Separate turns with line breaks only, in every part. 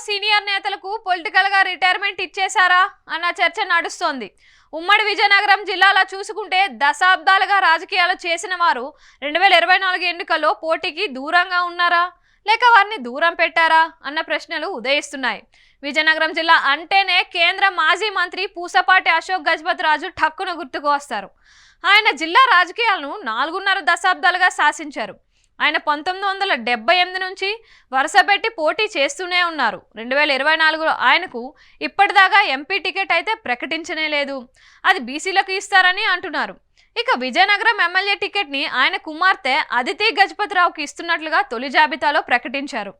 Senior నేతలకు political గా retirement ఇచ్చేశారా అన్న చర్చ నడుస్తోంది. ఉమ్మడి విజయనగరం జిల్లాలో చూసుకుంటే దశాబ్దాలుగా రాజకీయాలు చేసిన వారు 2024 ఎన్నికల్లో పోటీకి దూరంగా ఉన్నారా లేక వారిని దూరం పెట్టారా అన్న ప్రశ్నలు ఉదయిస్తున్నాయి. విజయనగరం జిల్లా అంటేనే కేంద్ర మాజీ మంత్రి పూసపాటి అశోక్ గజపతి రాజు ఠక్కున గుర్తుకు వస్తారు. ఆయన జిల్లా రాజకీయాలను 4.5 దశాబ్దాలుగా శాసించారు. ఆయన 1978 నుంచి వరుసపెట్టి పోటీ చేస్తూనే ఉన్నారు. 2024లో ఆయనకు ఇప్పటిదాకా ఎంపీ టికెట్ అయితే ప్రకటించనే లేదు. అది బీసీలకు ఇస్తారని అంటున్నారు. ఇక విజయనగరం ఎమ్మెల్యే టికెట్ని ఆయన కుమార్తె అదితి గజపతిరావుకి ఇస్తున్నట్లుగా తొలి జాబితాలో ప్రకటించారు.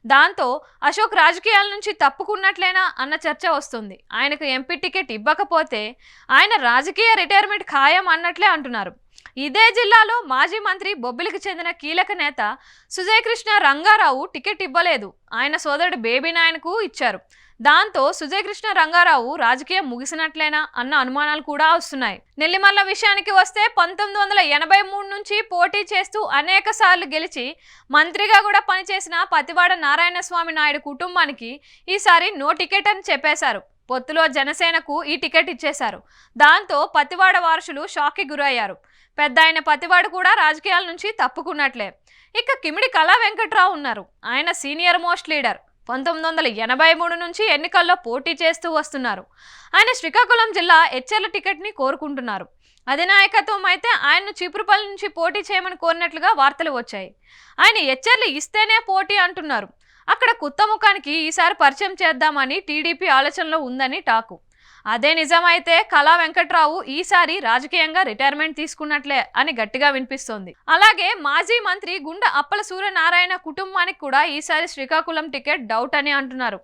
దాంతో అశోక్ రాజకీయాల నుంచి తప్పుకున్నట్లేనా అన్న చర్చ వస్తుంది. ఆయనకు ఎంపీ టికెట్ ఇవ్వకపోతే ఆయన రాజకీయ రిటైర్మెంట్ ఖాయం అన్నట్లే అంటున్నారు. ఇదే జిల్లాలో మాజీ మంత్రి బొబ్బిలికి చెందిన కీలక నేత సుజయ్ కృష్ణ రంగారావు టికెట్ ఇవ్వలేదు. ఆయన సోదరుడు బేబీ నాయన్కు ఇచ్చారు. దాంతో సుజయ్ కృష్ణ రంగారావు రాజకీయం ముగిసినట్లేనా అన్న అనుమానాలు కూడా వస్తున్నాయి. నెల్లిమల్ల విషయానికి వస్తే 1983 నుంచి పోటీ చేస్తూ అనేక సార్లు గెలిచి మంత్రిగా కూడా పనిచేసిన పతివాడ నారాయణస్వామి నాయుడు కుటుంబానికి ఈసారి నో టికెట్ అని చెప్పేశారు. పొత్తులో జనసేనకు ఈ టికెట్ ఇచ్చేశారు. దాంతో పతివాడ వారసులు షాక్కి గురయ్యారు. పెద్ద ఆయన పతివాడు కూడా రాజకీయాల నుంచి తప్పుకున్నట్లే. ఇక కిమిడి కళా వెంకట్రావు ఉన్నారు. ఆయన సీనియర్ మోస్ట్ లీడర్. 1983 నుంచి ఎన్నికల్లో పోటీ చేస్తూ వస్తున్నారు. ఆయన శ్రీకాకుళం జిల్లా ఎచ్చెర్ల టికెట్ని కోరుకుంటున్నారు. అధినాయకత్వం అయితే ఆయన్ను చీపురుపల్లి నుంచి పోటీ చేయమని కోరినట్లుగా వార్తలు వచ్చాయి. ఆయన ఎచ్చెర్లు ఇస్తేనే పోటీ అంటున్నారు. అక్కడ కొత్త ముఖానికి ఈసారి పరిచయం చేద్దామని టీడీపీ ఆలోచనలో ఉందని టాకు. అదే నిజమైతే కళా వెంకట్రావు ఈసారి రాజకీయంగా రిటైర్మెంట్ తీసుకున్నట్లే అని గట్టిగా వినిపిస్తోంది. అలాగే మాజీ మంత్రి గుండా అప్పల సూర్యనారాయణ కుటుంబానికి కూడా ఈసారి శ్రీకాకుళం టికెట్ డౌట్ అని అంటున్నారు.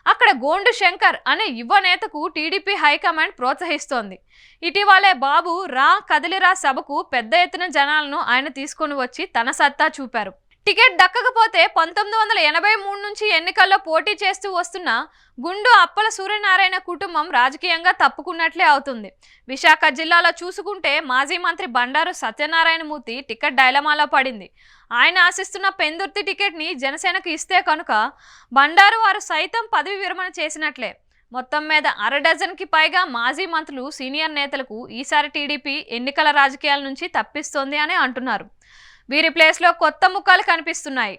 అక్కడ గోండు శంకర్ అనే యువ నేతకు టీడీపీ హైకమాండ్ ప్రోత్సహిస్తోంది. ఇటీవలే బాబు రా కదిలిరా సభకు పెద్ద ఎత్తున జనాలను ఆయన తీసుకొని వచ్చి తన సత్తా చూపారు. టికెట్ దక్కకపోతే 1983 నుంచి ఎన్నికల్లో పోటీ చేస్తూ వస్తున్న గుండు అప్పల సూర్యనారాయణ కుటుంబం రాజకీయంగా తప్పుకున్నట్లే అవుతుంది. విశాఖ జిల్లాలో చూసుకుంటే మాజీ మంత్రి బండారు సత్యనారాయణమూర్తి టికెట్ డైలమాలో పడింది. ఆయన ఆశిస్తున్న పెందుర్తి టికెట్ని జనసేనకు ఇస్తే కనుక బండారు వారు సైతం పదవి విరమణ చేసినట్లే. మొత్తం మీద 1/2 డజన్కి పైగా మాజీ మంత్రులు సీనియర్ నేతలకు ఈసారి టీడీపీ ఎన్నికల రాజకీయాల నుంచి తప్పిస్తోంది అని అంటున్నారు. వీరి ప్లేస్లో కొత్త ముఖాలు కనిపిస్తున్నాయి.